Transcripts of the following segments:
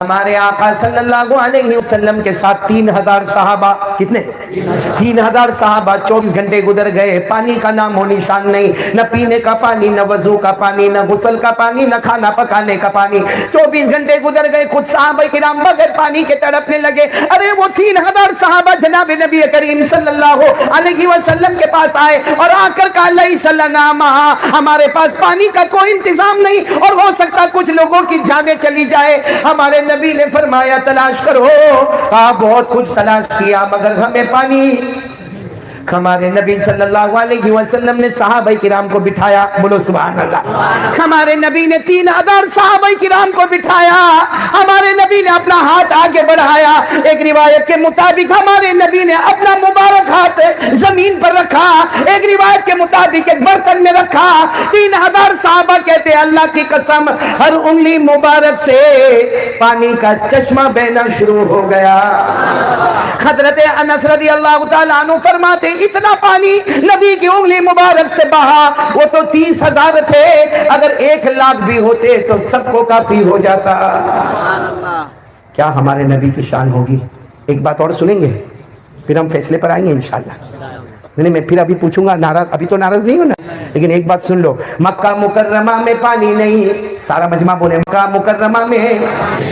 ہمارے آقا صلی اللہ علیہ وسلم کے ساتھ 3000 صحابہ، کتنے؟ 3000 صحابہ، 24 گھنٹے گزر گئے، پانی کا نام و نشان نہیں، نہ پینے کا پانی، نہ وضو کا پانی، نہ غسل کا پانی، نہ کھانا پکانے کا پانی۔ 24 گھنٹے گزر گئے، خود صحابہ کرام بغیر پانی کے تڑپنے لگے۔ ارے وہ 3000 صحابہ جناب نبی کریم صلی اللہ علیہ وسلم کے پاس آئے اور آ کر کہا لیس لنا ماء، ہمارے پاس پانی کا کوئی انتظام نہیں اور ہو سکتا کچھ لوگوں کی جانیں چلی جائے۔ ہمارے نبی نے فرمایا تلاش کرو، آپ بہت کچھ تلاش کیا مگر ہمیں پانی۔ ہمارے نبی صلی اللہ علیہ وسلم نے صحابہ کرام کو بٹھایا، بولو سبحان اللہ۔ ہمارے نبی نے 3000 صحابہ کرام کو بٹھایا، ہمارے نبی نے اپنا ہاتھ آگے بڑھایا، ایک روایت کے مطابق ہمارے نبی نے اپنا مبارک ہاتھ زمین پر رکھا، ایک روایت کے مطابق ایک برتن میں رکھا۔ 3000 صحابہ کہتے ہیں اللہ کی قسم ہر انگلی مبارک سے پانی کا چشمہ بہنا شروع ہو گیا۔ حضرت انس رضی اللہ تعالیٰ عنہ فرماتے اتنا پانی نبی کی انگلی مبارک سے بہا، وہ تو 30,000 تھے، اگر 1,00,000 بھی ہوتے تو سب کو کافی ہو جاتا۔ کیا ہمارے نبی کی شان ہوگی؟ ایک بات اور سنیں گے پھر ہم فیصلے پر آئیں گے انشاءاللہ۔ نہیں میں پھر ابھی پوچھوں گا، ناراض ابھی تو ناراض نہیں ہو نا، لیکن ایک بات سن لو، مکہ مکرمہ میں پانی نہیں، سارا مجمع بولے مکہ مکرمہ میں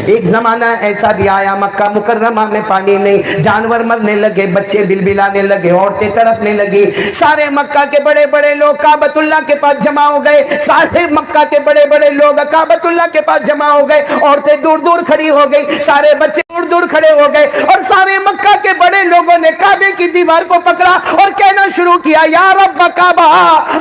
ایک زمانہ ایسا بھی آیا مکہ مکرمہ میں پانی نہیں، جانور مرنے لگے، بچے بلبلانے لگے، عورتیں تڑپنے لگی، سارے مکہ کے بڑے بڑے لوگ کعبۃ اللہ کے پاس جمع ہو گئے، سارے مکہ کے بڑے بڑے لوگ کعبۃ اللہ کے پاس جمع ہو گئے، عورتیں دور دور کھڑی ہو گئی، سارے بچے دور دور کھڑے ہو گئے، اور سارے مکہ کے بڑے لوگوں نے کعبے کی دیوار کو پکڑا اور کہنا شروع کیا یا رب کعبہ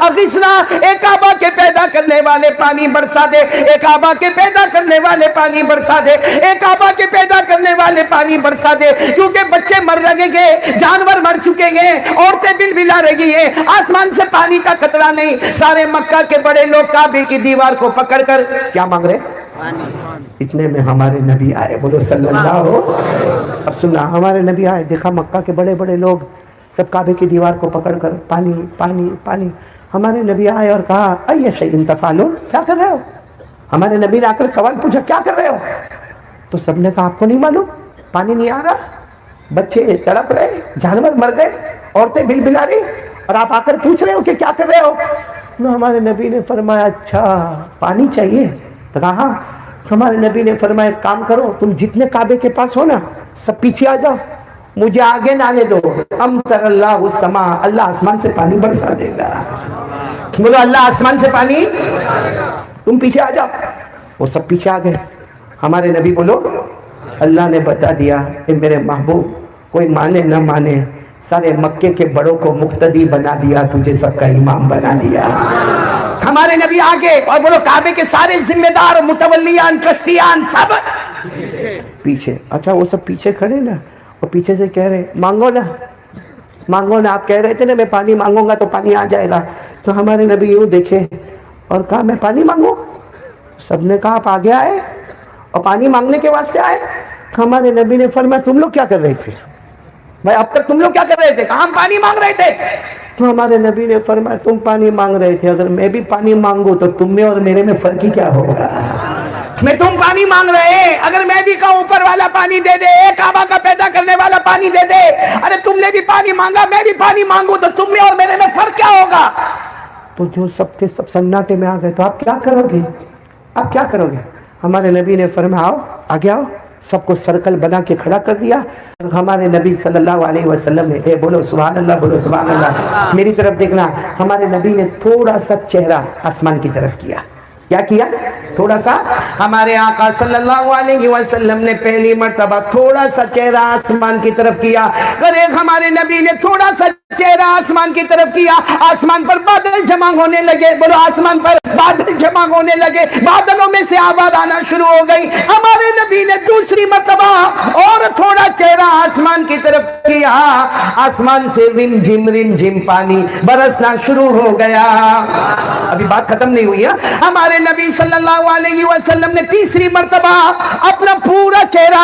اغثنا، اے کعبہ کے پیدا کرنے والے پانی برسا دے، اے کعبہ کے پیدا کرنے والے پانی برسا دے، اے کعبہ کے پیدا کرنے والے پانی برسا دے، کیونکہ بچے مر رہے گے، جانور مر چکے گئے، عورتیں بلبلا رہی ہیں، آسمان سے پانی کا قطرہ نہیں۔ سارے مکہ کے بڑے لوگ کعبے کی دیوار کو پکڑ کر کیا مانگ رہے؟ اتنے میں ہمارے نبی آئے، بولو صلی اللہ۔ اب سننا، ہمارے نبی آئے، دیکھا مکہ کے بڑے بڑے لوگ سب کعبے کی دیوار کو پکڑ کر پانی پانی پانی۔ ہمارے نبی آئے اور کہا اَيَّ شَيْءٍ تَفْعَلُونَ، کیا کر رہے ہو؟ ہمارے نبی نے آ کر سوال پوچھا کیا کر رہے ہو؟ تو سب نے کہا آپ کو نہیں معلوم، پانی نہیں آ رہا، بچے تڑپ رہے، جانور مر گئے، عورتیں بلبلا رہی، اور آپ آ کر پوچھ رہے ہو کہ کیا کر رہے ہو؟ تو ہمارے نبی نے فرمایا اچھا پانی چاہیے؟ تو کہا ہاں۔ ہمارے نبی نے فرمایا کام کرو، تم جتنے کعبے کے پاس ہو نا سب پیچھے آ جاؤ، مجھے آگے نہ آنے دو، امطر اللہ السماء، اللہ آسمان سے پانی برسا دے گا۔ بولو اللہ آسمان سے پانی، تم پیچھے آ جاؤ۔ وہ سب پیچھے آ گئے۔ ہمارے نبی بولو اللہ نے بتا دیا اے میرے محبوب، کوئی مانے نہ مانے، سارے مکے کے بڑوں کو مقتدی بنا دیا، تجھے سب کا امام بنا دیا۔ ہمارے نبی آگے، اور بولو کعبے کے سارے ذمہ دار، متولیان، ٹرسٹیان سب پیچھے۔ اچھا وہ سب پیچھے کھڑے نا، اور پیچھے سے کہہ رہے مانگو نا مانگو نا، آپ کہہ رہے تھے نا میں پانی مانگوں گا تو پانی آ جائے گا۔ تو ہمارے نبی یوں دیکھے اور کہا میں پانی مانگوں؟ سب نے کہا آپ آگے آئے اور پانی مانگنے کے واسطے آئے؟ ہمارے نبی نے فرمایا تم لوگ کیا کر رہے تھے بھائی، اب تک تم لوگ کیا کر رہے تھے؟ کہا ہم پانی مانگ رہے تھے۔ تو ہمارے نبی نے فرمایا تم پانی مانگ رہے تھے، اگر میں بھی پانی مانگوں تو تم میں اور میرے میں فرق ہی کیا ہوگا؟ میں تم پانی مانگ رہے، اگر میں بھی کہوں اوپر والا پانی دے دے، کعبہ کا پیدا کرنے والا پانی دے دے، ارے تم نے بھی پانی مانگا میں بھی پانی مانگوں تو تم میں اور میرے میں فرق کیا ہوگا؟ تو جو سب تھے سب سناٹے میں آ گئے، تو آپ کیا کرو گے؟ آپ کیا کرو گے؟ ہمارے نبی نے فرمایا آؤ آگے آؤ، سب کو سرکل بنا کے کھڑا کر دیا۔ ہمارے نبی صلی اللہ علیہ وسلم نے بولو سبحان اللہ، بولو سبحان اللہ، میری طرف دیکھنا، ہمارے نبی نے تھوڑا سا چہرہ آسمان کی طرف کیا۔ کیا کیا؟ تھوڑا سا۔ ہمارے آقا صلی اللہ علیہ وسلم نے پہلی مرتبہ تھوڑا سا چہرہ آسمان کی طرف کیا، ہمارے نبی نے تھوڑا سا چہرہ آسمان کی طرف کیا، آسمان پر بادل جمع ہونے لگے، بولو آسمان پر بادل جمع ہونے لگے، بادلوں میں سے آواز آنا شروع ہو گئی۔ ہمارے نبی نے دوسری مرتبہ اور تھوڑا چہرہ آسمان کی طرف کیا، آسمان سے رم جھم پانی برسنا شروع ہو گیا۔ ابھی بات ختم نہیں ہوئی ہے۔ ہمارے نبی صلی اللہ علیہ وسلم نے تیسری مرتبہ اپنا پورا چہرہ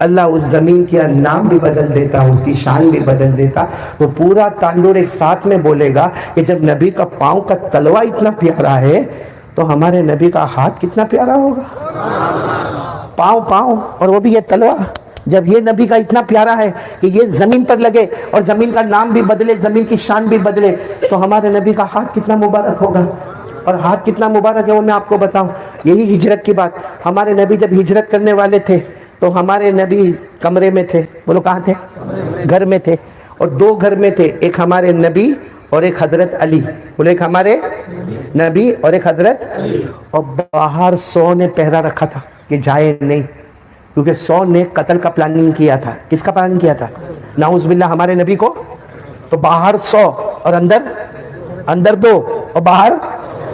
اللہ اس زمین کا نام بھی بدل دیتا، اس کی شان بھی بدل دیتا. وہ پورا تانڈور ایک ساتھ میں بولے گا کہ جب نبی کا پاؤں کا تلوا اتنا پیارا ہے تو ہمارے نبی کا ہاتھ کتنا پیارا ہوگا. پاؤں اور وہ بھی یہ تلوا، جب یہ نبی کا اتنا پیارا ہے کہ یہ زمین پر لگے اور زمین کا نام بھی بدلے، زمین کی شان بھی بدلے، تو ہمارے نبی کا ہاتھ کتنا مبارک ہوگا. اور ہاتھ کتنا مبارک ہے وہ میں آپ کو بتاؤں. یہی ہجرت کی بات، ہمارے نبی جب ہجرت کرنے والے تھے تو ہمارے نبی کمرے میں تھے. بولو کہاں تھے؟ گھر میں تھے. اور دو گھر میں تھے، ایک ہمارے نبی اور ایک حضرت علی. بولے ایک ہمارے نبی اور ایک حضرت. اور باہر 100 نے پہرا رکھا تھا کہ جائے نہیں، کیونکہ 100 نے قتل کا پلاننگ کیا تھا. کس کا پلاننگ کیا تھا؟ نعوذ باللہ ہمارے نبی کو. تو باہر 100 اور اندر 2 اور باہر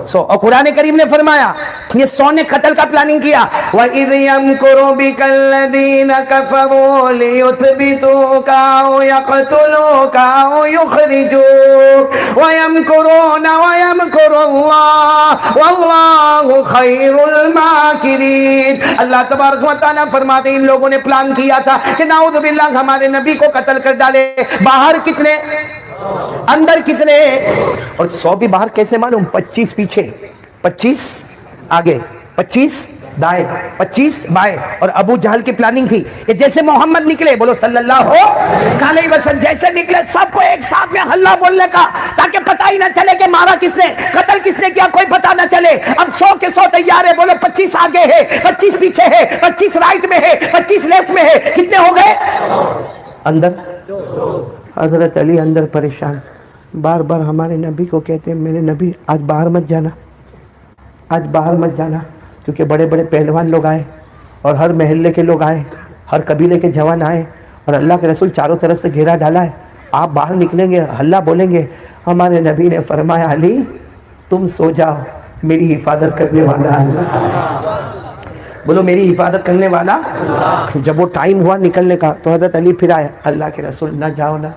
100. اور قرآن کریم نے فرمایا یہ 100 نے قتل کا پلاننگ کیا. وَإِذْ يَمْكُرُ بِكَ الَّذِينَ كَفَرُوا لِيُثْبِتُوكَ أَوْ يَقْتُلُوكَ أَوْ يُخْرِجُوكَ وَيَمْكُرُونَ وَيَمْكُرُ اللَّهُ وَاللَّهُ خَيْرُ الْمَاكِرِينَ. اللہ تبارک و تعالیٰ فرماتے ہیں ان لوگوں نے پلان کیا تھا کہ نعوذ باللہ ہمارے نبی کو قتل کر ڈالے. باہر کتنے، اندر کتنے. اور 100 بھی باہر کیسے معلوم؟ 25 پیچھے، 25 آگے، 25 دائیں، 25 بائیں. اور ابو جہل کی پلاننگ تھی کہ جیسے محمد نکلے، بولو صلی اللہ علیہ وسلم، جیسے نکلے سب کو ایک ساتھ میں ہلہ بولنے کا، تاکہ پتہ ہی نہ چلے کہ مارا کس نے، قتل کس نے کیا، کوئی پتہ نہ چلے. اب 100 کے 100 تیار ہے. بولو 25 آگے ہے، 25 پیچھے ہے، 25 رائٹ میں ہے، 25 لیفٹ میں ہے. کتنے ہو گئے؟ اندر. حضرت علی اندر پریشان، بار بار ہمارے نبی کو کہتے ہیں میرے نبی آج باہر مت جانا، آج باہر مت جانا، کیونکہ بڑے بڑے پہلوان لوگ آئے اور ہر محلے کے لوگ آئے، ہر قبیلے کے جوان آئے، اور اللہ کے رسول چاروں طرف سے گھیرا ڈالا ہے. آپ باہر نکلیں گے ہلہ بولیں گے. ہمارے نبی نے فرمایا علی تم سو جاؤ، میری حفاظت کرنے والا اللہ. بولو میری حفاظت کرنے والا. جب وہ ٹائم ہوا نکلنے کا تو حضرت علی پھر آئے. اللہ کے رسول نہ جاؤ نا،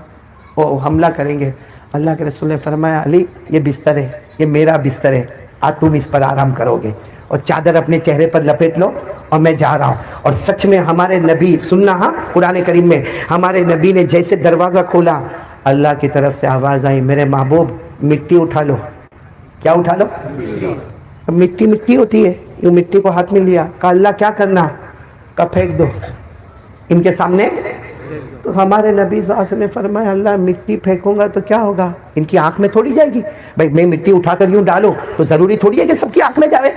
وہ حملہ کریں گے. اللہ کے رسول نے فرمایا علی یہ بستر ہے، یہ میرا بستر ہے، آج تم اس پر آرام کرو گے، اور چادر اپنے چہرے پر لپیٹ لو اور میں جا رہا ہوں. اور سچ میں ہمارے نبی، سننا ہاں قرآن کریم میں ہمارے نبی نے جیسے دروازہ کھولا اللہ کی طرف سے آواز آئی میرے محبوب مٹی اٹھا لو. کیا اٹھا لو؟ مٹی ہوتی ہے. یہ مٹی کو ہاتھ میں لیا، کہا اللہ کیا کرنا؟ کہا پھینک دو ان کے سامنے. تو ہمارے نبی صلی اللہ علیہ وسلم نے فرمایا اللہ مٹی پھینکوں گا تو کیا ہوگا؟ ان کی آنکھ میں تھوڑی جائے گی. بھائی میں مٹی اٹھا کر یوں ڈالوں تو ضروری تھوڑی ہے کہ سب کی آنکھ میں جائے،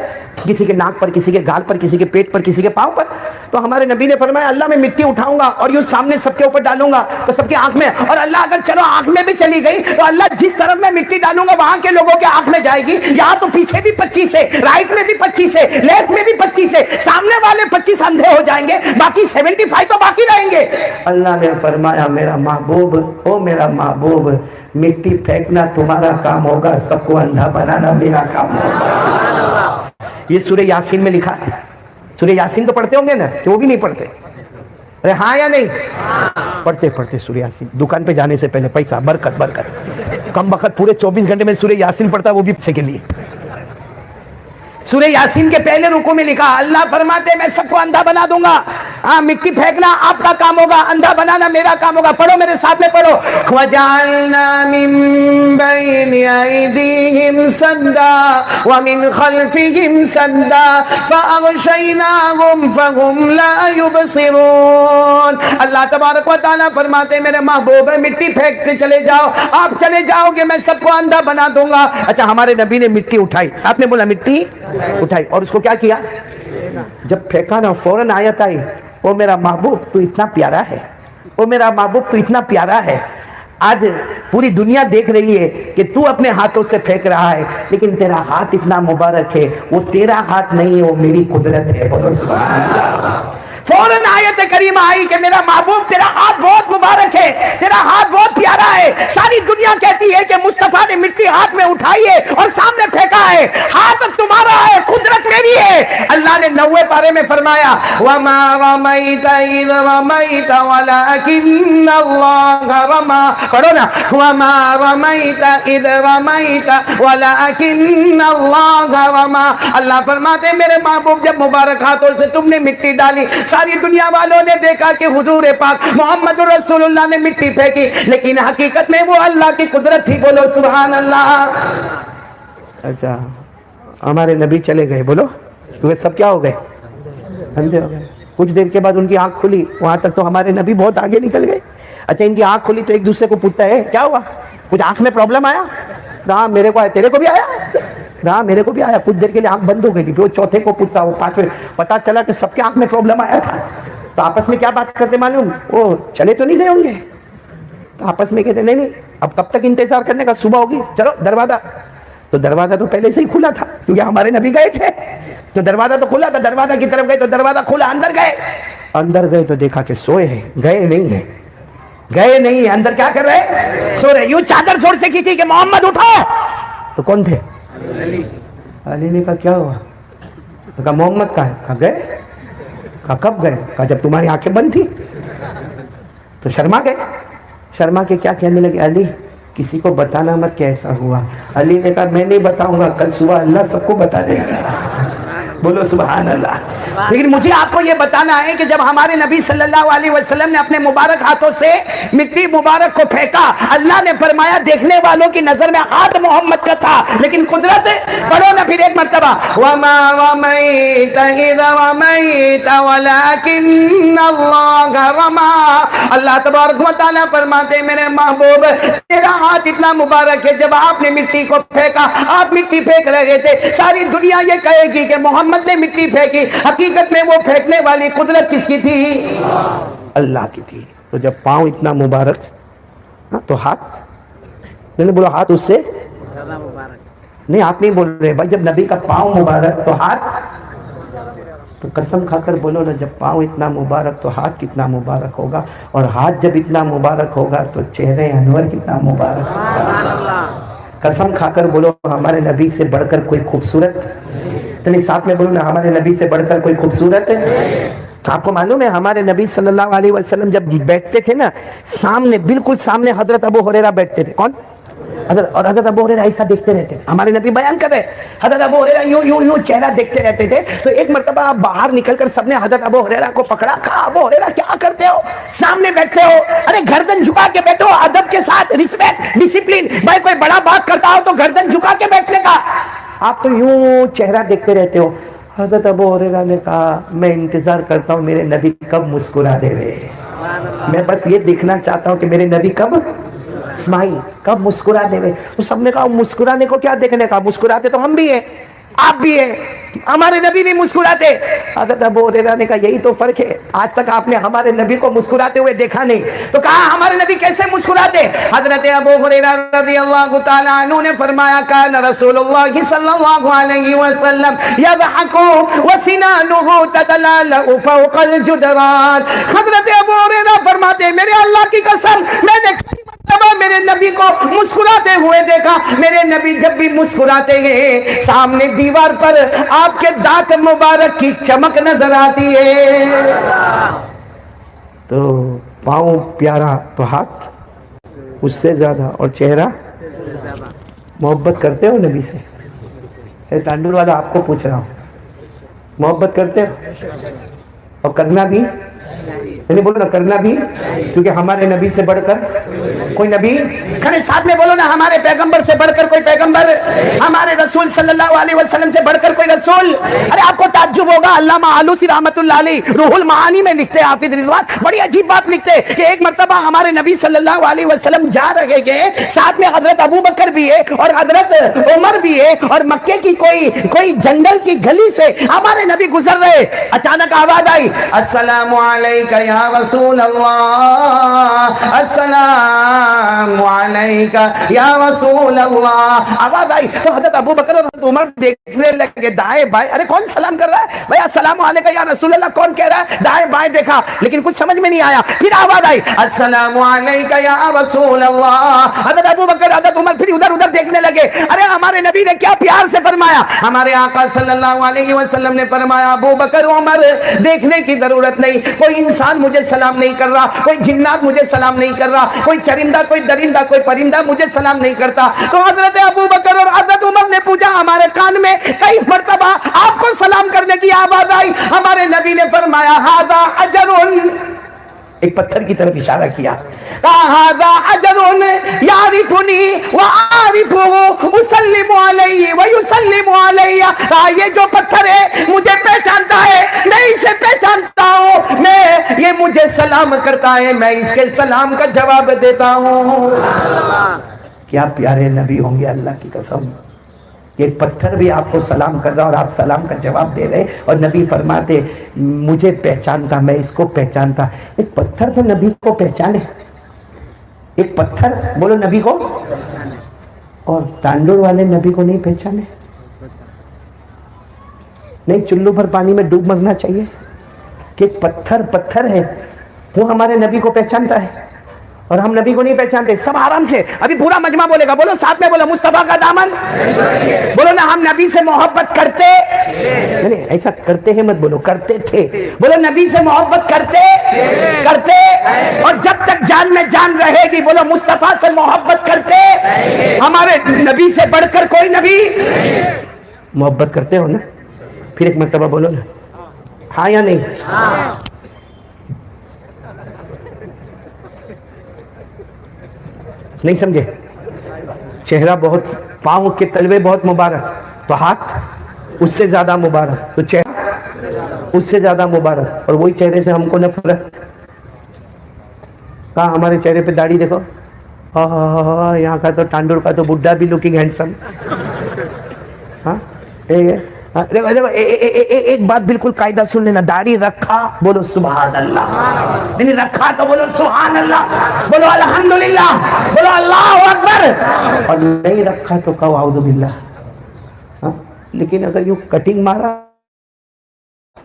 کسی کے ناک پر، کسی کے گال پر، کسی کے پیٹ پر، کسی کے پاؤں پر. تو ہمارے نبی نے فرمایا اللہ میں مٹی اٹھاؤں گا اور یوں سامنے سب کے اوپر ڈالوں گا تو سب کی آنکھ میں. اور اللہ اگر چلو آنکھ میں بھی چلی گئی تو اللہ جس طرف میں مٹی ڈالوں گا وہاں کے لوگوں کے آنکھ میں جائے گی. یہاں تو پیچھے بھی 25 ہے، رائٹ میں بھی 25 ہے، لیفٹ میں بھی 25 ہے. سامنے والے 25 اندھے ہو جائیں گے، باقی 75 تو باقی رہیں گے. اللہ نے فرمایا میرا محبوب، او میرا محبوب، مٹی پھینکنا تمہارا کام ہوگا، سب کو اندھا بنانا میرا کام ہوگا. یہ سورہ یاسین میں لکھا ہے. سورہ یاسین تو پڑھتے ہوں گے نا، کہ وہ بھی نہیں پڑھتے؟ ارے ہاں یا نہیں؟ پڑھتے سورہ یاسین. دکان پہ جانے سے پہلے پیسہ برکت. کم وقت پورے 24 گھنٹے میں سورہ یاسین پڑھتا، وہ بھی پیسے کے لیے. سورہ یاسین کے پہلے رکوع میں لکھا اللہ فرماتے میں سب کو اندھا بنا دوں گا. ہاں مٹی پھینکنا آپ کا کام ہوگا، اندھا بنانا میرا کام ہوگا. پڑھو میرے ساتھ میں پڑھو. وَجَعَلْنَا مِن بَيْنِ أَيْدِيهِمْ سَدًّا وَمِنْ خَلْفِهِمْ سَدًّا فَأَغْشَيْنَاهُمْ فَهُمْ لَا يُبْصِرُونَ. اللہ تبارک و تعالیٰ فرماتے ہیں میرے محبوب مٹی پھینکتے چلے جاؤ، آپ چلے جاؤ گے میں سب کو اندھا بنا دوں گا. اچھا ہمارے نبی نے مٹی اٹھائی، ساتھ میں بولا مٹی اٹھائی، اور اس کو کیا کیا؟ جب پھینکا نا فوراً آیت آئی او میرا محبوب تو اتنا پیارا ہے، او میرا محبوب تو اتنا پیارا ہے. آج پوری دنیا دیکھ رہی ہے کہ تو اپنے ہاتھوں سے پھینک رہا ہے، لیکن تیرا ہاتھ اتنا مبارک ہے، وہ تیرا ہاتھ نہیں ہے، وہ میری قدرت ہے. بولو سبحان اللہ. فوراً آیت کریمہ آئی کہ میرا محبوب تیرا ہاتھ بہت مبارک ہے، تیرا ہاتھ بہت پیارا ہے. ساری دنیا کہتی ہے کہ مصطفیٰ نے مٹی ہاتھ میں اٹھائی ہے اور سامنے پھینکا ہے. ہاتھ تمہارا ہے، قدرت میری تیری ہے. اللہ نے 90 پارے میں فرمایا وَمَا رَمَيْتَ إِذْ رَمَيْتَ وَلَكِنَّ اللَّهَ رَمَى. پڑھو نا وَمَا رَمَيْتَ إِذْ رَمَيْتَ وَلَكِنَّ اللَّهَ رَمَى. اللہ فرماتے میرے محبوب جب مبارک ہاتھوں سے تم نے مٹی ڈالی, ساری دنیا والوں نے دیکھا کہ حضور پاک محمد رسول اللہ نے مٹی پھینکی, لیکن حقیقت میں وہ اللہ کی قدرت تھی. بولو سبحان اللہ. اچھا ہمارے نبی چلے گئے, بولو وہ سب کیا ہو گئے, اندھے ہو گئے. کچھ دیر کے بعد ان کی آنکھ کھلی, وہاں تک تو ہمارے نبی بہت آگے نکل گئے. اچھا ان کی آنکھ کھلی تو ایک دوسرے کو پوچھتا ہے کیا ہوا, کچھ آنکھ میں پرابلم آیا؟ ہاں میرے کو آیا. تیرے کو بھی آیا؟ ہاں میرے کو بھی آیا. کچھ دیر کے لیے آنکھ بند ہو گئی تھی, پھر وہ چوتھے کو پوچھتا, وہ پانچویں, پتا چلا کہ سب کے آنکھ میں پرابلم آیا تھا. تو آپس میں کیا بات کرتے معلوم, وہ چلے تو نہیں گئے ہوں گے, تو آپس میں کہتے نہیں اب کب تک انتظار کرنے کا, صبح ہوگی چلو دروازہ. تو دروازہ تو پہلے سے ہی کھلا تھا کیونکہ ہمارے نبی گئے تھے, تو دروازہ تو کھلا تھا. دروازہ کی طرف گئے تو دروازہ کھلا, اندر گئے تو دیکھا کہ سوئے ہیں, گئے نہیں ہیں, اندر کیا کر رہے, سو رہے. یوں چادر زور سے کھینچی کہ محمد اٹھو. تو کون تھے؟ علی نے کہا کیا ہوا, کہا محمد کہا ہے, کہا گئے. کہا کب گئے, کہا جب تمہاری آنکھیں بند تھی. تو شرما گئے, شرما کے کیا کہنے لگے, علی کسی کو بتانا مت کیسا ہوا. علی نے کہا میں نہیں بتاؤں گا, کل صبح اللہ سب کو بتا دے گا. بولو سبحان اللہ. لیکن مجھے آپ کو یہ بتانا ہے کہ جب ہمارے نبی صلی اللہ علیہ وسلم نے اپنے مبارک ہاتھوں سے مٹی مبارک کو پھینکا, اللہ نے فرمایا دیکھنے والوں کی نظر میں ہاتھ محمد کا تھا, لیکن قدرت, پڑھو نا پھر ایک مرتبہ وَمَا رَمَيْتَ إِذْ رَمَيْتَ وَلَكِنَّ اللَّهَ رَمَى. اللہ تبارک و تعالیٰ فرماتے میرے محبوب تیرا ہاتھ اتنا مبارک ہے, جب آپ نے مٹی کو پھینکا, آپ مٹی پھینک رہے تھے, ساری دنیا یہ کہے گی کہ محمد نے مٹی پھینکی, حقیقت میں وہ پھینکنے والی قدرت کس کی تھی, اللہ کی تھی. تو جب پاؤں اتنا مبارک, تو ہاتھ, میں نے بولا ہاتھ اس سے نہیں, آپ نہیں بول رہے بھائی, جب نبی کا پاؤں مبارک تو ہاتھ, تو قسم کھا کر بولو نا, جب پاؤں اتنا مبارک تو ہاتھ کتنا مبارک ہوگا, اور ہاتھ جب اتنا مبارک ہوگا تو چہرے انور کتنا مبارک ہوگا. قسم کھا کر بولو ہمارے نبی سے بڑھ کر کوئی خوبصورت, اتنے ساتھ میں بولو نا ہمارے نبی سے بڑھ کر کوئی خوبصورت ہے. تو آپ کو معلوم ہے ہمارے نبی صلی اللہ علیہ وسلم جب بیٹھتے تھے نا, سامنے بالکل سامنے حضرت ابو ہریرہ بیٹھتے تھے. کون؟ اور حضرت ابو ہریرہ ایسا دیکھتے رہتے تھے. ہمارے نبی بیان کر رہے, حضرت ابو ہریرہ یوں یوں یوں چہرہ دیکھتے رہتے تھے. تو ایک مرتبہ باہر نکل کر سب نے حضرت ابو ہریرہ کو پکڑا, کہا ابو ہریرہ کیا کرتے ہو, سامنے بیٹھتے ہو, ارے گردن جھکا کے بیٹھو, ادب کے ساتھ, ریسپیکٹ, ڈسپلن. بھائی کوئی بڑا بات کرتا ہو تو گردن جھکا کے بیٹھنے کا, آپ تو یوں چہرہ دیکھتے رہتے ہو. حضرت ابو ہریرہ نے کہا میں انتظار کرتا ہوں میرے نبی کب مسکرا دے رہے, میں بس یہ دیکھنا چاہتا ہوں کہ میرے نبی کب اسماعیل کب مسکرا دے رہے. تو سب نے کہا مسکرانے کو کیا دیکھنے کا, مسکراتے تو ہم بھی ہیں, آپ بھی ہیں, ہمارے نبی بھی مسکراتے. حضرت ابو ہریرہ نے کہا یہی تو فرق ہے, آج تک آپ نے ہمارے نبی کو مسکراتے ہوئے دیکھا نہیں. تو کہا ہمارے نبی کیسے مسکراتے. حضرت ابو ہریرہ رضی اللہ تعالی عنہ نے فرمایا کان رسول اللہ صلی اللہ علیہ وسلم یضحک وسنانہ تتلالأ فوق الجدران. حضرت ابو ہریرہ فرماتے میرے اللہ کی قسم میں نے میرے نبی کو مسکراتے ہوئے دیکھا. میرے نبی جب بھی مسکراتے ہیں سامنے دیوار پر آپ کے دانت مبارک کی چمک نظر آتی ہے. تو پاؤں پیارا تو ہاتھ اس سے زیادہ, اور چہرہ, محبت کرتے ہو نبی سے؟ ٹانڈور والا آپ کو پوچھ رہا ہوں, محبت کرتے ہو؟ اور کرنا بھی, یعنی بولو نا کرنا بھی, کیونکہ ہمارے نبی سے بڑھ کر کوئی نبی, کھڑے ساتھ میں بولو نا ہمارے پیغمبر سے بڑھ کر کوئی پیغمبر, ہمارے رسول صلی اللہ علیہ وسلم سے بڑھ کر کوئی رسول. ارے آپ کو تعجب ہوگا, علامہ آلوسی رحمت اللہ علیہ روح المعانی میں لکھتے, حافظ رضوان بڑی عجیب بات لکھتے کہ ایک مرتبہ ہمارے نبی صلی اللہ علیہ وسلم جا رہے ہیں, ساتھ میں حضرت ابو بکر بھی ہے اور حضرت عمر بھی ہے, اور مکے کی کوئی جنگل کی گلی سے ہمارے نبی گزر رہے. اچانک آواز آئی السلام علیکم یا رسول اللہ, السلام السلام علیکہ یا رسول اللہ. آواز آئی تو حضرت ابو بکر اور حضرت عمر دیکھنے لگے دائیں بائیں. ارے کون سلام کر رہا ہے بھائی؟ السلام علیکہ یا رسول اللہ کون کہہ رہا ہے؟ دائیں بائیں دیکھا لیکن کچھ سمجھ میں نہیں آیا. پھر آواز آئی السلام علیکہ یا رسول اللہ. حضرت ابو بکر حضرت عمر پھر ادھر ادھر دیکھنے لگے. ارے ہمارے نبی نے کیا پیار سے فرمایا. ہمارے آقا صلی اللہ علیہ وسلم نے فرمایا ابو بکر عمر دیکھنے کی ضرورت نہیں. کوئی انسان مجھے سلام نہیں کر رہا, کوئی جنات مجھے سلام نہیں کر رہا, کوئی چرندہ کوئی درندہ کوئی پرندہ مجھے سلام نہیں کرتا. تو حضرت ابو بکر اور حضرت عمر نے پوچھا, ہمارے کان میں کئی مرتبہ آپ کو سلام کرنے کی آواز آئی. ہمارے نبی نے فرمایا ھذا اجر, ایک پتھر کی طرف اشارہ کیا, ھذا اجر یعرفنی واعرفہ اسلم علیہ ویسلم علیہ. یہ جو پتھر ہے مجھے پہچانتا ہے, میں اسے پہچانتا ہوں, میں یہ مجھے سلام کرتا ہے, میں اس کے سلام کا جواب دیتا ہوں. کیا پیارے نبی ہوں گے اللہ کی قسم. ایک پتھر بھی آپ کو سلام کر رہا اور آپ سلام کا جواب دے رہے, اور نبی فرماتے مجھے پہچانتا, میں اس کو پہچانتا. ایک پتھر تو نبی کو پہچانے, ایک پتھر بولو نبی کو, اور تانڈور والے نبی کو نہیں پہچانے. نہیں, چلو بھر پانی میں ڈوب مرنا چاہیے کہ ایک پتھر ہے وہ ہمارے نبی کو پہچانتا ہے اور ہم نبی کو نہیں پہچانتے. سب آرام سے, ابھی پورا مجمع بولے گا, بولو ساتھ میں بولو مصطفیٰ کا دامن, بولو نا ہم نبی سے محبت کرتے, نہیں ایسا کرتے ہیں مت بولو, کرتے تھے. بولو نبی سے محبت کرتے, اور جب تک جان میں جان رہے گی بولو مصطفیٰ سے محبت کرتے. ہمارے نبی سے بڑھ کر کوئی نبی. محبت کرتے ہو نا؟ پھر ایک مرتبہ بولو نا, ہاں یا نہیں. نہیں سمجھے؟ چہرہ بہت, پاؤں کے تلوے بہت مبارک, تو ہاتھ اس سے زیادہ مبارک, تو چہرہ اس سے زیادہ مبارک, اور وہی چہرے سے ہم کو نفرت. کہاں ہمارے چہرے پہ داڑھی دیکھو, یہاں کا تو ٹانڈور کا تو بڈھا بھی لوکنگ ہینڈسم. ہاں دیکھو ایک بات بالکل قاعدہ سن لینا, داڑھی رکھا بولو سبحان اللہ, نہیں رکھا تو بولو سبحان اللہ, بولو الحمدللہ, بولو اللہ اکبر, اور نہیں رکھا تو کہو اعوذ باللہ. لیکن اگر یوں کٹنگ مارا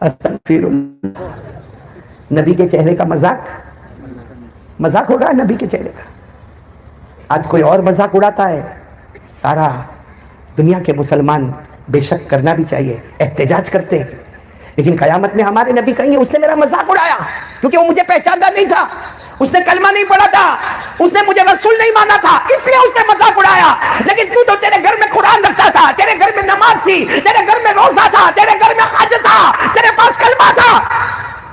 استغفر اللہ, نبی کے چہرے کا مذاق ہوگا نبی کے چہرے کا. آج کوئی اور مذاق اڑاتا ہے, سارا دنیا کے مسلمان بے شک کرنا بھی چاہیے, احتجاج کرتے ہیں, لیکن قیامت میں ہمارے نبی کہیں گے اس نے میرا مذاق اڑایا کیونکہ وہ مجھے پہچانتا نہیں تھا, اس نے کلمہ نہیں پڑھا تھا, اس نے مجھے رسول نہیں مانا تھا, اس لیے اس نے مذاق اڑایا. لیکن تو تیرے گھر میں قرآن رکھتا تھا, تیرے گھر میں نماز تھی, تیرے گھر میں روزہ تھا, تیرے گھر میں حج تھا, تیرے پاس کلمہ تھا,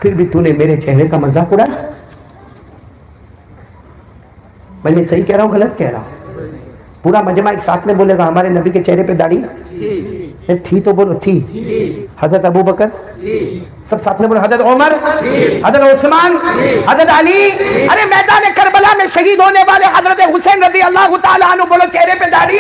پھر بھی تو نے میرے چہرے کا مذاق اڑایا. میں صحیح کہہ رہا ہوں غلط کہہ رہا ہوں؟ پورا مجمع ایک ساتھ میں بولے گا ہمارے نبی کے چہرے پہ داڑھی تھی, تو بولو تھی. حضرت ابو بکر, سب ساتھ میں بولو, حضرت عمر, حضرت عثمان, حضرت علی, ارے میدان کربلا میں شہید ہونے والے حضرت حسین رضی اللہ تعالیٰ عنہ بولو چہرے پہ داڑھی.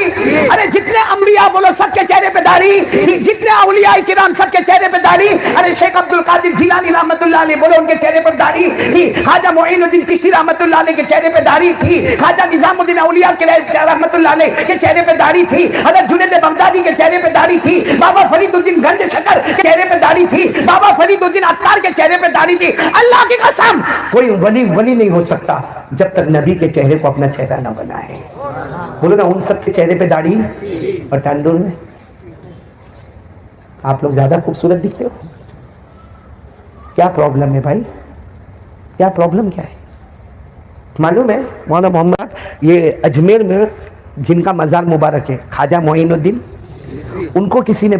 ارے جتنے انبیاء بولو سب کے چہرے پہ داڑھی, جتنے اولیاء کرام سب کے چہرے پہ داڑھی. ارے شیخ عبد القادر جیلانی رحمۃ اللہ علیہ بولو ان کے چہرے پر داڑھی تھی, خواجہ معین الدین چشتی رحمۃ اللہ علیہ کے چہرے پہ داڑھی تھی, خواجہ نظام الدین اولیاء کے رحمۃ اللہ علیہ کے چہرے پہ داڑھی تھی, حضرت جنید بغدادی کے چہرے پہ داڑھی تھی, بابا فرید الدین گنج شکر کے چہرے پہ داڑھی تھی, بابا فرید الدین عطار کے چہرے پہ داڑھی تھی. اللہ کی قسم کوئی ولی نہیں ہو سکتا جب تک نبی کے چہرے کو اپنا چہرہ نہ بنائے. بولو نا, ان سب کے چہرے پہ داڑھی اور ٹانڈور میں. آپ لوگ زیادہ خوبصورت دکھتے ہو, کیا پرابلم ہے بھائی, کیا پرابلم کیا ہے؟ معلوم ہے مولانا محمد, یہ اجمیر میں جن کا مزار مبارک ہے خواجہ معین الدین, ان کو کسی نے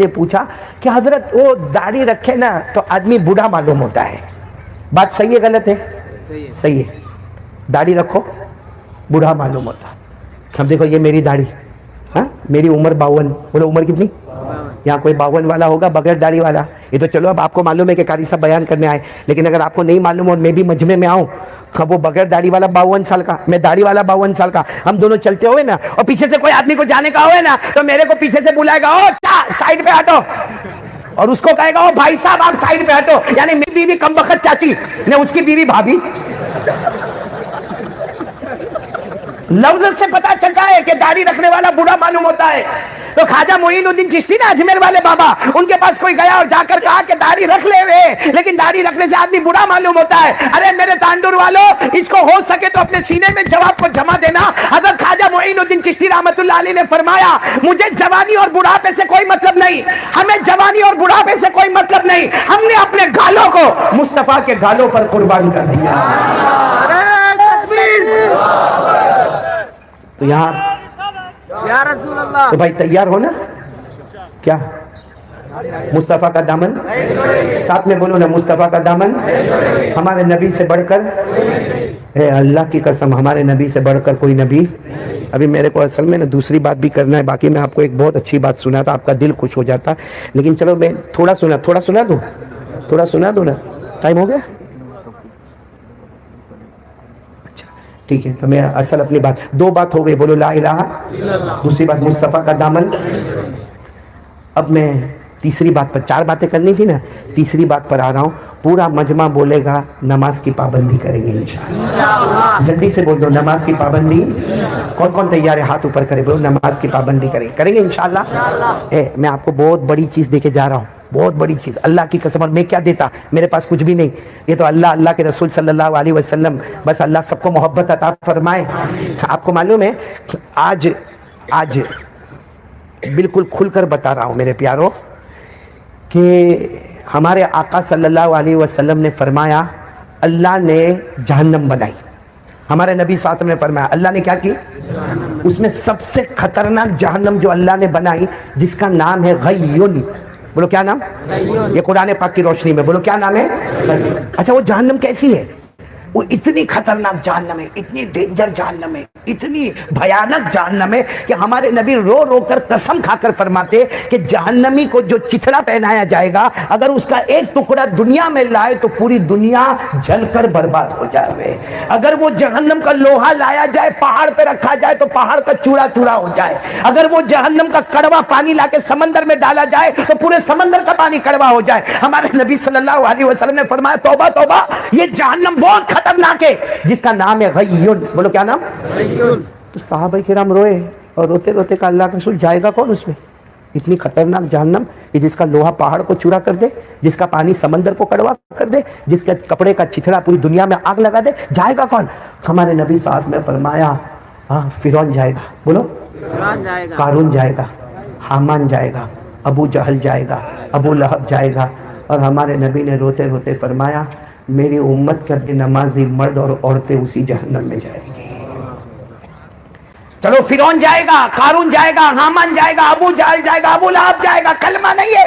پوچھا کہ حضرت وہ داڑھی رکھے نا تو آدمی بوڑھا معلوم ہوتا ہے, بات صحیح ہے غلط ہے؟ صحیح ہے, داڑھی رکھو بوڑھا معلوم ہوتا. اب دیکھو یہ میری داڑھی, ہاں میری عمر 52, بولو عمر کتنی؟ یہاں کوئی 52 والا ہوگا بغیر داڑھی والا؟ یہ تو چلو اب آپ کو معلوم ہے کہ قاری صاحب بیان کرنے آئے, لیکن اگر آپ کو نہیں معلوم اور میں بھی مجمع میں آؤں, وہ بغیر داڑھی والا 52 سال کا, میں داڑھی والا 52 سال کا, ہم دونوں چلتے ہوئے نا, اور پیچھے سے کوئی آدمی کو جانے کا ہوئے نا تو میرے کو پیچھے سے بلائے گا, او کیا سائڈ پہ ہٹو, اور اس کو کہے گا او بھائی صاحب آپ سائڈ پہ ہٹو, یعنی میری بیوی کم بخت چاچی نے اس کی بیوی بھابھی. لفظ سے پتا چلتا ہے کہ داڑھی رکھنے والا بوڑھا معلوم ہوتا ہے. تو خواجہ معین الدین چشتی نا اجمیر والے بابا, ان کے پاس کوئی گیا اور جا کر کہا کہ داڑھی رکھ لے وے, لیکن داڑھی رکھنے سے آدمی بوڑھا معلوم ہوتا ہے. ارے میرے تانڈور والوں, اس کو ہو سکے تو اپنے سینے میں جواب کو جمع دینا. حضرت خواجہ معین الدین چشتی رحمت اللہ علیہ نے فرمایا, مجھے جوانی اور بڑھاپے سے کوئی مطلب نہیں, ہمیں جوانی اور بڑھاپے سے کوئی مطلب نہیں, ہم نے اپنے گالوں کو مصطفیٰ کے گالوں پر قربان کر دیا. تو یہاں یا رسول اللہ, تو بھائی تیار ہو نا, کیا مصطفیٰ کا دامن ساتھ میں بولو نا, مصطفیٰ کا دامن ہمارے نبی سے بڑھ کر, اے اللہ کی قسم ہمارے نبی سے بڑھ کر کوئی نبی. ابھی میرے کو اصل میں نا دوسری بات بھی کرنا ہے, باقی میں آپ کو ایک بہت اچھی بات سنا تھا, آپ کا دل خوش ہو جاتا, لیکن چلو میں تھوڑا سنا دوں نا, ٹائم ہو گیا. ٹھیک ہے, تو میں اصل اپنی بات, دو بات ہو گئی, بولو لا الہ, دوسری بات مصطفیٰ کا دامن. اب میں تیسری بات پر, چار باتیں کرنی تھی نا, تیسری بات پر آ رہا ہوں. پورا مجمع بولے گا نماز کی پابندی کریں گے انشاءاللہ. جلدی سے بول دو, نماز کی پابندی. کون کون تیار ہے, ہاتھ اوپر کرے, بولو نماز کی پابندی کریں گے انشاءاللہ. میں آپ کو بہت بڑی چیز دے کے جا رہا ہوں, بہت بڑی چیز, اللہ کی قسم. اور میں کیا دیتا, میرے پاس کچھ بھی نہیں, یہ تو اللہ کے رسول صلی اللہ علیہ وسلم, بس اللہ سب کو محبت عطا فرمائے. آپ کو معلوم ہے, آج بالکل کھل کر بتا رہا ہوں میرے پیاروں, کہ ہمارے آقا صلی اللہ علیہ وسلم نے فرمایا اللہ نے جہنم بنائی. ہمارے نبی صلی اللہ علیہ وسلم نے فرمایا اللہ نے کیا کی, اس میں سب سے خطرناک جہنم جو اللہ نے بنائی, جس کا نام ہے غیون. بولو کیا نام, یہ قرآن پاک کی روشنی میں بولو کیا نام ہے. اچھا وہ جہنم کیسی ہے, وہ اتنی خطرناک جہنم ہے, اتنی ڈینجر جہنم ہے, اتنی بھیانک جہنم ہے کہ ہمارے نبی رو رو کر قسم کھا کر فرماتے کہ جہنمی کو جو چتڑا پہنایا جائے گا, اگر اس کا ایک ٹکڑا دنیا میں لائے تو پوری دنیا جل کر برباد ہو جائے. اگر وہ جہنم کا لوہا لایا جائے, پہاڑ پہ رکھا جائے تو پہاڑ کا چورا چورا ہو جائے. اگر وہ جہنم کا کڑوا پانی لا کے سمندر میں ڈالا جائے تو پورے سمندر کا پانی کڑوا ہو جائے. ہمارے نبی صلی اللہ علیہ وسلم نے فرمایا توبہ توبہ, یہ جہنم بہت خطرناک ہے جس کا نام ہے غیون. بولو کیا نام, غیون. تو صحابہ کرام روئے, اور روتے روتے کہا اللہ کے رسول جائے گا کون اس میں, اتنی خطرناک جہنم کہ جس کا لوہا پہاڑ کو چورا کر دے, جس کا پانی سمندر کو کڑوا کر دے, جس کے کپڑے کا چتھڑا پوری دنیا میں آگ لگا دے, جائے گا کون. ہمارے نبی صاحب نے فرمایا فرعون جائے گا. بولو قارون جائے گا, حامان جائے گا, ابو جہل جائے گا, ابو لہب جائے گا. اور ہمارے نبی نے روتے روتے فرمایا میری امت کے بے نمازی مرد اور عورتیں اسی جہنم میں جائیں گی. چلو فرعون جائے گا, قارون جائے گا, حامان جائے گا, ابو جہل جائے گا, ابو لہب جائے گا, کلمہ نہیں ہے,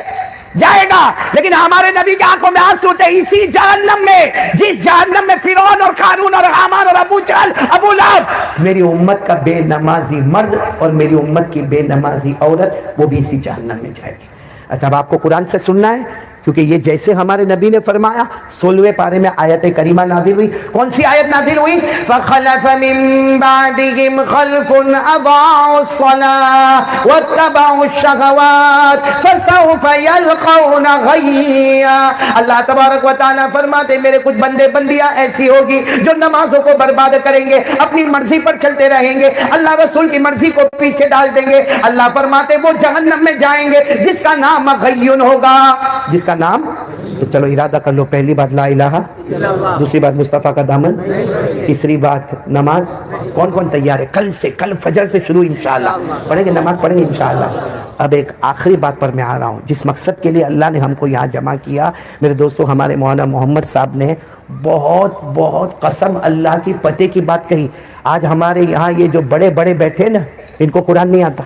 جائے گا. لیکن ہمارے نبی کی آنکھوں میں آنسو تھے اسی جہنم میں, جس جہنم میں فرعون اور قارون اور حامان اور ابو جہل, ابو لہب, میری امت کا بے نمازی مرد اور میری امت کی بے نمازی عورت, وہ بھی اسی جہنم میں جائے گی. اچھا اب آپ کو قرآن سے سننا ہے, کیونکہ یہ جیسے ہمارے نبی نے فرمایا. 16ویں پارے میں آیت کریمہ نازل ہوئی. کون سی آیت نازل ہوئی, فَخَلَفَ مِن بَعْدِهِمْ خَلْفٌ أَضَاعُوا الصَّلَاةَ وَاتَّبَعُوا الشَّهَوَاتِ فَسَوْفَ يَلْقَوْنَ غَيًّا. اللہ تبارک و تعالیٰ فرماتے میرے کچھ بندے بندیاں ایسی ہوگی جو نمازوں کو برباد کریں گے, اپنی مرضی پر چلتے رہیں گے, اللہ رسول کی مرضی کو پیچھے ڈال دیں گے. اللہ فرماتے وہ جہنم میں جائیں گے جس کا نام غیون ہوگا, جس کا نام. تو چلو ارادہ کر لو, پہلی بات لا الہ, دوسری بات مصطفیٰ کا دامن, تیسری بات نماز. کون کون تیار ہے, کل فجر سے شروع انشاءاللہ پڑھیں گے, نماز پڑھیں گے انشاءاللہ. اب ایک آخری بات پر میں آ رہا ہوں, جس مقصد کے لیے اللہ نے ہم کو یہاں جمع کیا. میرے دوستو, ہمارے مولانا محمد صاحب نے بہت بہت قسم اللہ کی پتے کی بات کہی. آج ہمارے یہاں یہ جو بڑے بڑے بیٹھے نا, ان کو قرآن نہیں آتا.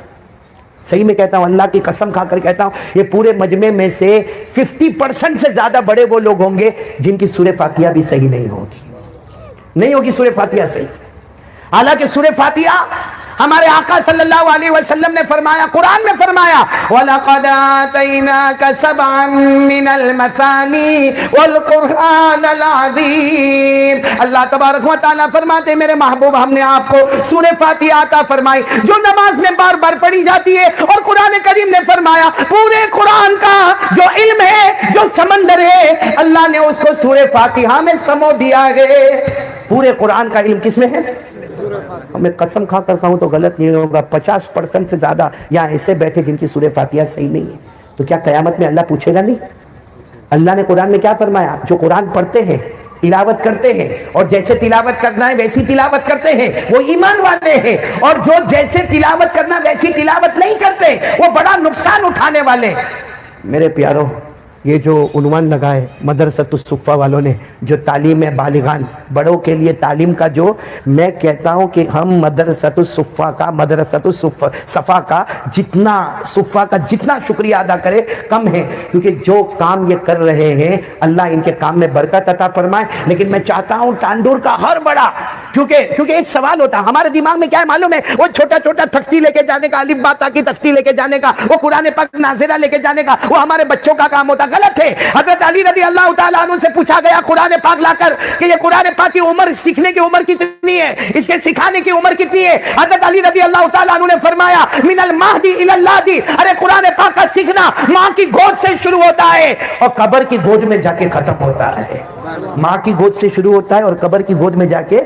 صحیح میں کہتا ہوں, اللہ کی قسم کھا کر کہتا ہوں, یہ پورے مجمع میں سے 50% سے زیادہ بڑے وہ لوگ ہوں گے جن کی سورہ فاتحہ بھی صحیح نہیں ہوگی سورہ فاتحہ صحیح. حالانکہ سورہ فاتحہ ہمارے آقا صلی اللہ علیہ وسلم نے فرمایا, قرآن میں فرمایا وَلَقَدْ آتَيْنَاكَ سَبْعًا مِّنَ الْمَثَانِي وَالْقُرْآنَ الْعَظِيمَ. اللہ تبارک و تعالیٰ فرماتے میرے محبوب ہم نے آپ کو سورہ فاتحہ عطا فرمائی جو نماز میں بار بار پڑھی جاتی ہے. اور قرآن کریم نے فرمایا پورے قرآن کا جو علم ہے, جو سمندر ہے, اللہ نے اس کو سورہ فاتحہ میں سمو دیا ہے. پورے قرآن کا علم کس میں ہے, میں قسم کھا کر کہوں تو غلط نہیں ہوگا 50% سے زیادہ یہاں ایسے بیٹھے جن کی سورہ فاتحہ صحیح نہیں ہے. تو کیا قیامت میں اللہ پوچھے گا نہیں؟ اللہ نے قرآن میں کیا فرمایا؟ جو قرآن پڑھتے ہیں، تلاوت کرتے ہیں، اور جیسے تلاوت کرنا ہے ویسی تلاوت کرتے ہیں وہ ایمان والے ہیں، اور جو جیسے تلاوت کرنا ویسی تلاوت نہیں کرتے وہ بڑا نقصان اٹھانے والے. میرے پیارو، یہ جو عنوان لگا ہے مدرسۃ الصفہ والوں نے، جو تعلیم بالغان بڑوں کے لیے تعلیم کا، جو میں کہتا ہوں کہ ہم مدرسۃ الصفہ کا جتنا صفہ کا جتنا شکریہ ادا کرے کم ہے، کیونکہ جو کام یہ کر رہے ہیں اللہ ان کے کام میں برکت عطا فرمائے. لیکن میں چاہتا ہوں ٹانڈور کا ہر بڑا، کیونکہ ایک سوال ہوتا ہے ہمارے دماغ میں، کیا ہے معلوم ہے؟ وہ چھوٹا چھوٹا تختی لے کے جانے کا، الف با تا کی تختی لے کے جانے کا، وہ قرآن پاک ناظرہ لے کے جانے کا، وہ ہمارے بچوں کا کام ہوتا. غلط ہے. حضرت علی رضی اللہ تعالیٰ عنہ سے پوچھا گیا قرآن پاک لا کر کہ یہ قرآن پاک کی عمر، سیکھنے کی عمر کتنی ہے، اس کے سکھانے کی عمر کتنی ہے؟ حضرت علی رضی اللہ تعالیٰ عنہ نے فرمایا من المہدی الی اللادی. ارے قرآن پاک کا سیکھنا ماں کی گود سے شروع ہوتا ہے اور قبر کی گود میں جا کے ختم ہوتا ہے. ماں کی گود سے شروع ہوتا ہے اور قبر کی گود میں جا کے.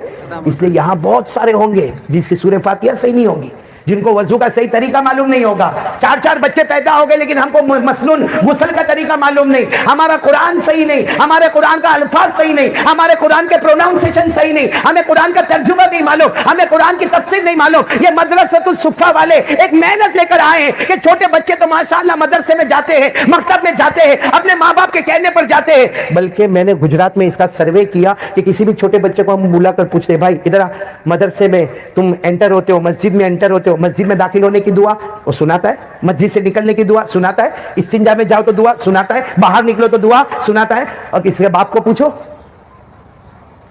اس لیے یہاں بہت سارے ہوں گے جس کی سورہ فاتحہ صحیح نہیں ہوگی، جن کو وضو کا صحیح طریقہ معلوم نہیں ہوگا. 4 بچے پیدا ہو گئے لیکن ہم کو مسنون غسل کا طریقہ معلوم نہیں، ہمارا قرآن صحیح نہیں، ہمارے قرآن کا الفاظ صحیح نہیں، ہمارے قرآن کے پروناؤنسیشن صحیح نہیں، ہمیں قرآن کا ترجمہ نہیں معلوم، ہمیں قرآن کی تفسیر نہیں معلوم. یہ مدرسۃ الصفہ والے ایک محنت لے کر آئے ہیں کہ چھوٹے بچے تو ماشاءاللہ مدرسے میں جاتے ہیں، مکتب میں جاتے ہیں، اپنے ماں باپ کے کہنے پر جاتے ہیں. بلکہ میں نے گجرات میں اس کا سروے کیا کہ کسی بھی چھوٹے بچے کو ہم بلا کر پوچھتے بھائی ادھر مدرسے میں تم انٹر ہوتے ہو، مسجد میں انٹر ہوتے ہو، مسجد میں داخل ہونے کی دعا وہ سناتا ہے، مسجد سے نکلنے کی دعا سناتا ہے، استنجا میں جاؤ تو دعا سناتا ہے، باہر نکلو تو دعا سناتا ہے. اور کسی کے باپ کو پوچھو،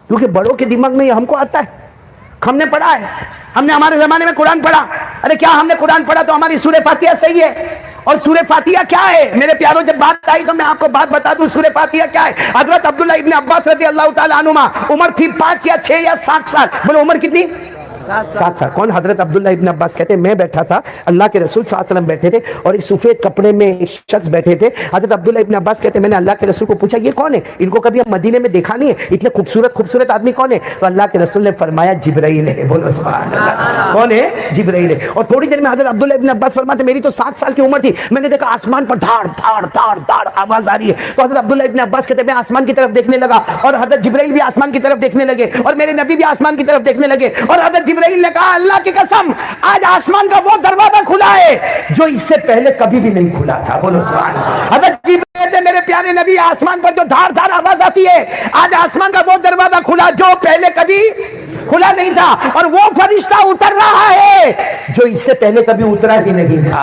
کیونکہ بڑوں کے دماغ میں یہ ہم کو آتا ہے، ہم نے پڑھا ہے، ہم نے ہمارے زمانے میں قرآن پڑھا. ارے کیا ہم نے قرآن پڑھا تو ہماری سورہ فاتحہ صحیح ہے؟ اور سورہ فاتحہ کیا ہے؟ میرے پیاروں جب بات آئی تو میں آپ کو بات بتا دوں سورہ فاتحہ کیا ہے. حضرت عبداللہ ابن عباس رضی اللہ تعالیٰ عنہما عمر تھی 5 یا 6 یا 7 سال. بولو عمر کتنی؟ 7 سال. کون؟ حضرت عبداللہ ابن عباس کہتے ہیں میں بیٹھا تھا، اللہ کے رسول صلی اللہ علیہ وسلم بیٹھے تھے اور ایک سفید کپڑے میں ایک شخص بیٹھے تھے. حضرت عبداللہ ابن عباس کہتے ہیں میں نے اللہ کے رسول کو پوچھا یہ کون ہے؟ ان کو کبھی ہم مدینے میں دیکھا نہیں ہے، اتنے خوبصورت آدمی کون ہے؟ تو اللہ کے رسول نے فرمایا جبرائیل ہے. بولو سبحان اللہ. کون ہے؟ جبرائیل ہے. اور تھوڑی دیر میں حضرت عبداللہ ابن عباس فرماتے میری تو 7 سال کی عمر تھی، میں نے دیکھا آسمان پر دھاڑ دھاڑ دھاڑ دھاڑ آواز آ رہی ہے. تو حضرت عبداللہ ابن عباس کہتے ہیں میں آسمان کی طرف دیکھنے لگا اور حضرت جبرائیل بھی آسمان کی طرف دیکھنے لگے اور میرے نبی بھی آسمان کی طرف دیکھنے لگے. اور حضرت جبرائیل نے کہا اللہ کی قسم آج آسمان کا وہ دروازہ کھلا ہے جو اس سے پہلے کبھی بھی نہیں کھلا تھا. بولو سبحان اللہ. حضرت جبرائیل نے میرے پیارے نبی آسمان پر جو دھاڑ دھاڑ آواز آتی ہے آج آسمان کا وہ دروازہ کھلا جو پہلے کبھی کھلا نہیں تھا اور وہ فرشتہ اتر رہا ہے جو اس سے پہلے کبھی اترا ہی نہیں تھا.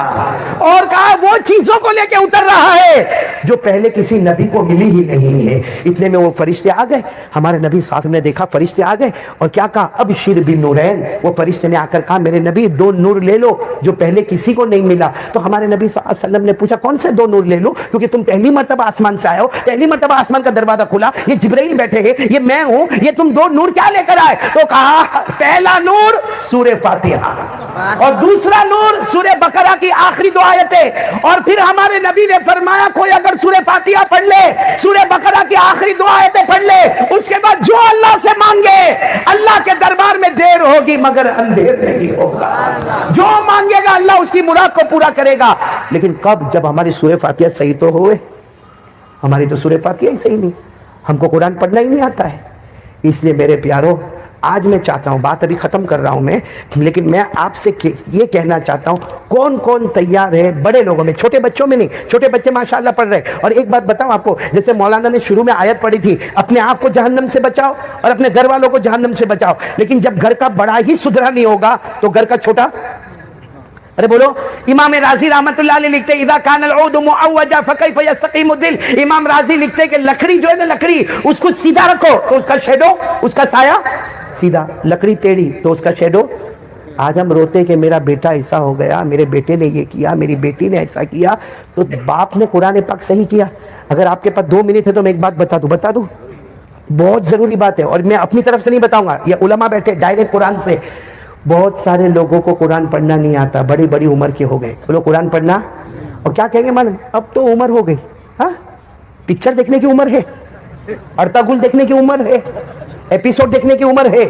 اور کہا وہ چیزوں کو لے کے اتر رہا ہے جو پہلے کسی نبی کو ملی ہی نہیں ہے. اتنے میں وہ فرشتے آ گئے، ہمارے نبی ساتھ میں دیکھا فرشتے آ گئے اور کیا کہا ابشر بنورین. وہ فرشتے نے آ کر کہا میرے نبی 2 نور لے لو جو پہلے کسی کو نہیں ملا. تو ہمارے نبی صلی اللہ علیہ وسلم نے پوچھا کون سے 2 نور لے لو؟ کیونکہ تم پہلی مرتبہ آسمان سے آئے ہو، پہلی مرتبہ آسمان کا دروازہ کھلا، یہ جبرائیل بیٹھے ہیں، یہ میں ہوں، یہ تم 2 نور کیا لے کر آئے؟ تو کہا پہلا نور سورہ فاتحہ اور دوسرا نور سورہ بقرہ کی آخری 2 آیتیں. اور پھر ہمارے نبی نے فرمایا کوئی اگر سورہ فاتحہ پڑھ لے، سورہ بقرہ کی آخری 2 آیتیں پڑھ لے، اس کے بعد جو اللہ سے مانگے اللہ کے دربار میں دیر ہوگی مگر اندھیر نہیں ہوگا. جو مانگے گا اللہ اس کی مراد کو پورا کرے گا. لیکن کب؟ جب ہماری سورہ فاتحہ صحیح تو ہوئے. ہماری تو سورہ فاتحہ ہی صحیح نہیں، ہم کو قرآن پڑھنا ہی نہیں آتا ہے. اس لیے میرے پیارو آج میں چاہتا ہوں، بات ابھی ختم کر رہا ہوں میں، لیکن میں آپ سے یہ کہنا چاہتا ہوں کون کون تیار ہے بڑے لوگوں میں، چھوٹے بچوں میں نہیں، چھوٹے بچے ماشاءاللہ پڑھ رہے. اور ایک بات بتاؤں آپ کو، جیسے مولانا نے شروع میں آیت پڑھی تھی اپنے آپ کو جہنم سے بچاؤ اور اپنے گھر والوں کو جہنم سے بچاؤ، لیکن جب گھر کا بڑا ہی سدھرا نہیں ہوگا تو گھر کا چھوٹا. ارے بولو. امام راضی رحمت اللہ علیہ لکھتے اذا کان العود معوجا فکیف یستقیم الدل. امام راضی لکھتے کہ لکڑی جو ہے نا، لکڑی اس کو سیدھا رکھو تو اس کا شیڈو، اس کا سایہ سیدھا. لکڑی ٹیڑھی تو اس کا شیڈو. آج ہم روتے کہ میرا بیٹا ایسا ہو گیا، میرے بیٹے نے یہ کیا، میری بیٹی نے ایسا کیا. تو باپ نے قرآن پاک صحیح کیا. اگر آپ کے پاس 2 منٹ ہے تو میں ایک بات بتا دوں، بہت ضروری بات ہے اور میں اپنی طرف سے نہیں بتاؤں گا، یہ علماء بیٹھے ڈائریکٹ قرآن سے. بہت سارے لوگوں کو قرآن پڑھنا نہیں آتا، بڑی بڑی عمر کے ہو گئے. بولو قرآن پڑھنا، اور کیا کہیں گے معلوم؟ اب تو عمر ہو گئی، ہاں پکچر دیکھنے کی عمر ہے، ارتا گل دیکھنے کی عمر ہے، ایپیسوڈ دیکھنے کی عمر ہے.